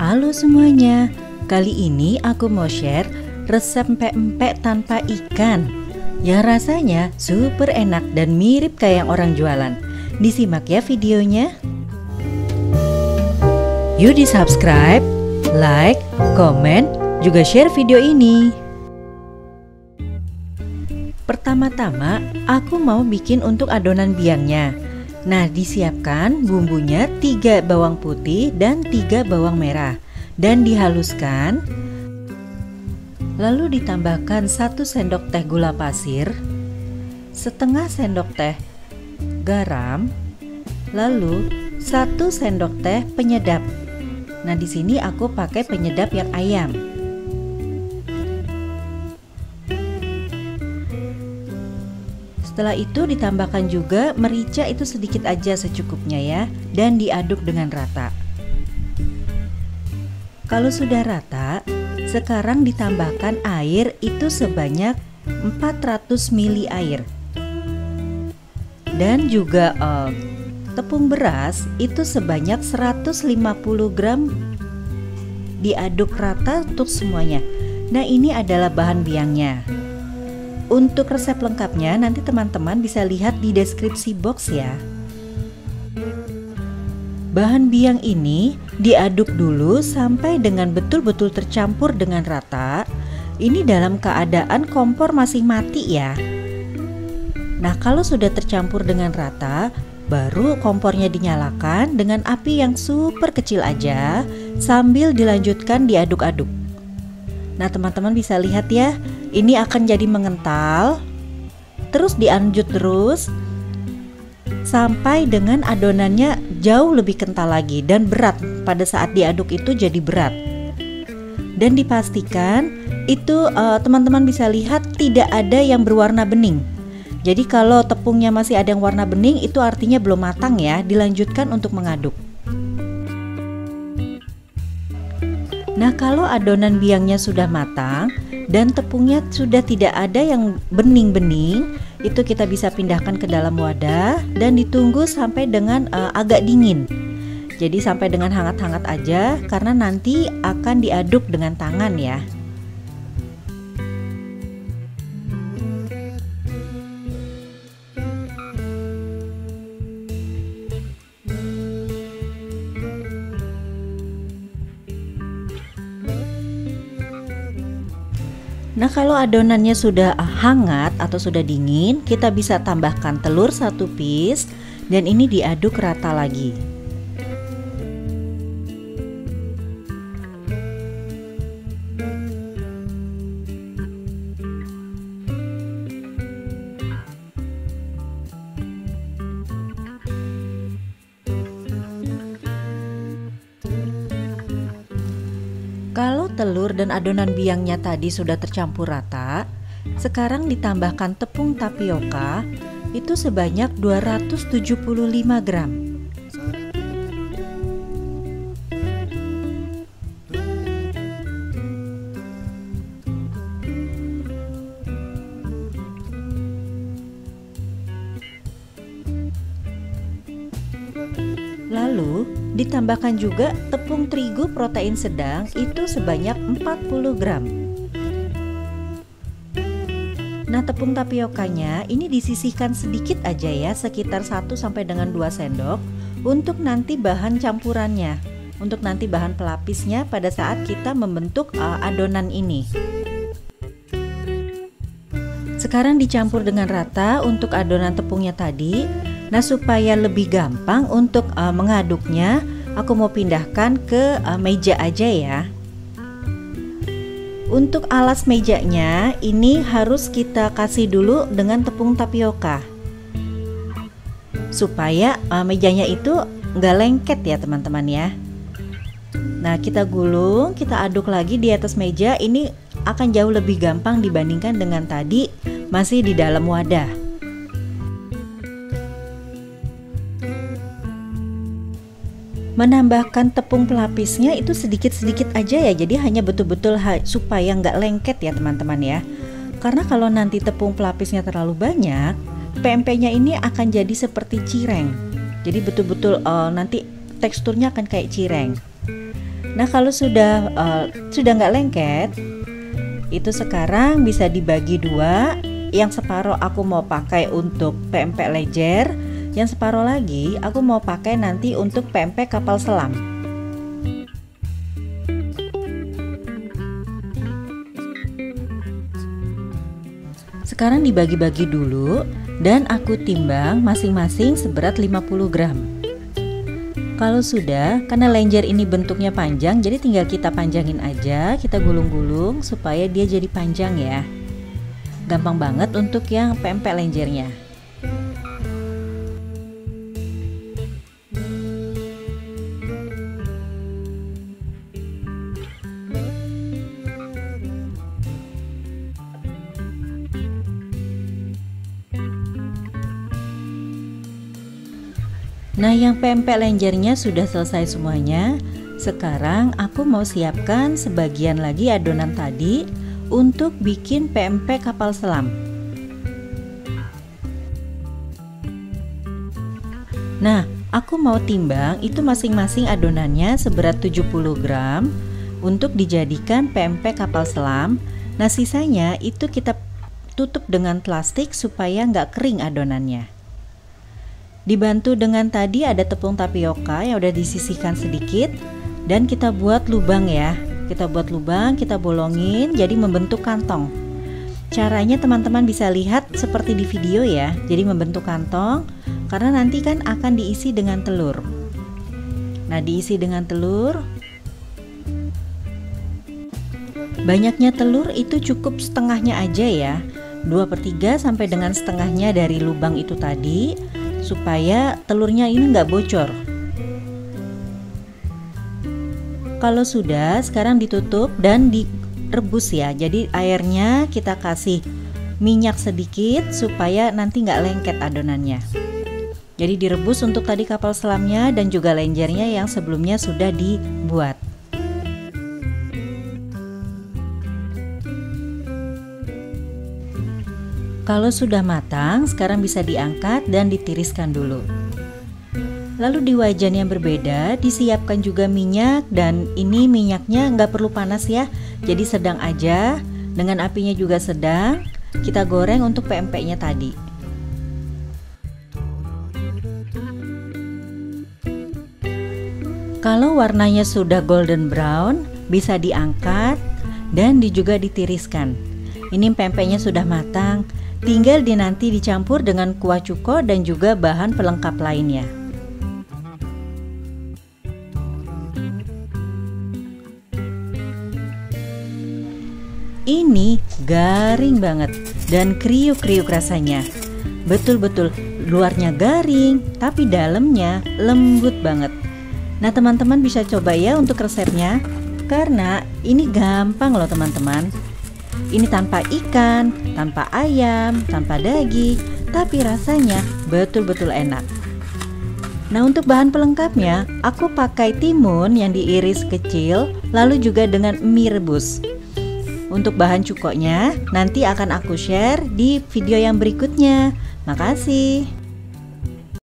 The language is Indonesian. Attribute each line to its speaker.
Speaker 1: Halo semuanya, kali ini aku mau share resep empek-empek tanpa ikan yang rasanya super enak dan mirip kayak orang jualan. Disimak ya videonya. Yuk di subscribe, like, komen, juga share video ini. Pertama-tama aku mau bikin untuk adonan biangnya. Nah, disiapkan bumbunya 3 bawang putih dan 3 bawang merah dan dihaluskan. Lalu ditambahkan 1 sendok teh gula pasir, setengah sendok teh garam, lalu 1 sendok teh penyedap. Nah, di sini aku pakai penyedap yang ayam. Setelah itu ditambahkan juga merica, itu sedikit aja secukupnya ya, dan diaduk dengan rata. Kalau sudah rata, sekarang ditambahkan air itu sebanyak 400 ml air. Dan juga tepung beras itu sebanyak 150 gram, diaduk rata untuk semuanya. Nah, ini adalah bahan biangnya. Untuk resep lengkapnya nanti teman-teman bisa lihat di deskripsi box ya. Bahan biang ini diaduk dulu sampai dengan betul-betul tercampur dengan rata. Ini dalam keadaan kompor masih mati ya. Nah, kalau sudah tercampur dengan rata, baru kompornya dinyalakan dengan api yang super kecil aja sambil dilanjutkan diaduk-aduk. Nah, teman-teman bisa lihat ya, ini akan jadi mengental. Terus dilanjut terus sampai dengan adonannya jauh lebih kental lagi dan berat. Pada saat diaduk itu jadi berat. Dan dipastikan itu teman-teman bisa lihat tidak ada yang berwarna bening. Jadi kalau tepungnya masih ada yang warna bening, itu artinya belum matang ya. Dilanjutkan untuk mengaduk. Nah, kalau adonan biangnya sudah matang dan tepungnya sudah tidak ada yang bening-bening, itu kita bisa pindahkan ke dalam wadah dan ditunggu sampai dengan agak dingin. Jadi sampai dengan hangat-hangat aja, karena nanti akan diaduk dengan tangan ya. Nah, kalau adonannya sudah hangat atau sudah dingin, kita bisa tambahkan telur 1 piece dan ini diaduk rata lagi. Kalau telur dan adonan biangnya tadi sudah tercampur rata, sekarang ditambahkan tepung tapioka itu sebanyak 275 gram. Lalu ditambahkan juga tepung terigu protein sedang itu sebanyak 40 gram. Nah, tepung tapiokanya ini disisihkan sedikit aja ya, sekitar 1 sampai dengan 2 sendok untuk nanti bahan campurannya, untuk nanti bahan pelapisnya pada saat kita membentuk adonan ini. Sekarang dicampur dengan rata untuk adonan tepungnya tadi. Nah, supaya lebih gampang untuk mengaduknya, aku mau pindahkan ke meja aja ya. Untuk alas mejanya ini harus kita kasih dulu dengan tepung tapioka supaya mejanya itu nggak lengket ya teman-teman ya. Nah, kita gulung, kita aduk lagi di atas meja. Ini akan jauh lebih gampang dibandingkan dengan tadi masih di dalam wadah. Menambahkan tepung pelapisnya itu sedikit-sedikit aja ya, jadi hanya betul-betul supaya nggak lengket ya teman-teman ya. Karena kalau nanti tepung pelapisnya terlalu banyak, PMP-nya ini akan jadi seperti cireng. Jadi betul-betul nanti teksturnya akan kayak cireng. Nah, kalau sudah nggak lengket, itu sekarang bisa dibagi dua. Yang separuh aku mau pakai untuk pempek lejer, yang separuh lagi aku mau pakai nanti untuk pempek kapal selam. Sekarang dibagi-bagi dulu dan aku timbang masing-masing seberat 50 gram. Kalau sudah, karena lenjer ini bentuknya panjang, jadi tinggal kita panjangin aja, kita gulung-gulung supaya dia jadi panjang ya. Gampang banget untuk yang pempek lenjernya. Nah, yang pempek lenjernya sudah selesai semuanya. Sekarang aku mau siapkan sebagian lagi adonan tadi untuk bikin pempek kapal selam. Nah, aku mau timbang itu masing-masing adonannya seberat 70 gram untuk dijadikan pempek kapal selam. Nah, sisanya itu kita tutup dengan plastik supaya nggak kering adonannya. Dibantu dengan tadi ada tepung tapioka yang udah disisihkan sedikit dan kita buat lubang ya. Kita buat lubang, kita bolongin jadi membentuk kantong. Caranya teman-teman bisa lihat seperti di video ya. Jadi membentuk kantong karena nanti kan akan diisi dengan telur. Nah, diisi dengan telur. Banyaknya telur itu cukup setengahnya aja ya. 2/3 sampai dengan setengahnya dari lubang itu tadi, supaya telurnya ini nggak bocor. Kalau sudah, sekarang ditutup dan direbus ya. Jadi airnya kita kasih minyak sedikit supaya nanti nggak lengket adonannya. Jadi direbus untuk tadi kapal selamnya dan juga lenjernya yang sebelumnya sudah dibuat. Kalau sudah matang, sekarang bisa diangkat dan ditiriskan dulu. Lalu di wajan yang berbeda disiapkan juga minyak, dan ini minyaknya nggak perlu panas ya. Jadi sedang aja, dengan apinya juga sedang. Kita goreng untuk pempeknya tadi. Kalau warnanya sudah golden brown, bisa diangkat dan juga ditiriskan. Ini pempeknya sudah matang. Tinggal nanti dicampur dengan kuah cuko dan juga bahan pelengkap lainnya. Ini garing banget dan kriuk-kriuk rasanya. Betul-betul luarnya garing, tapi dalamnya lembut banget. Nah, teman-teman bisa coba ya untuk resepnya, karena ini gampang loh teman-teman. Ini tanpa ikan, tanpa ayam, tanpa daging, tapi rasanya betul-betul enak. Nah, untuk bahan pelengkapnya, aku pakai timun yang diiris kecil, lalu juga dengan mie rebus. Untuk bahan cukoknya, nanti akan aku share di video yang berikutnya. Makasih.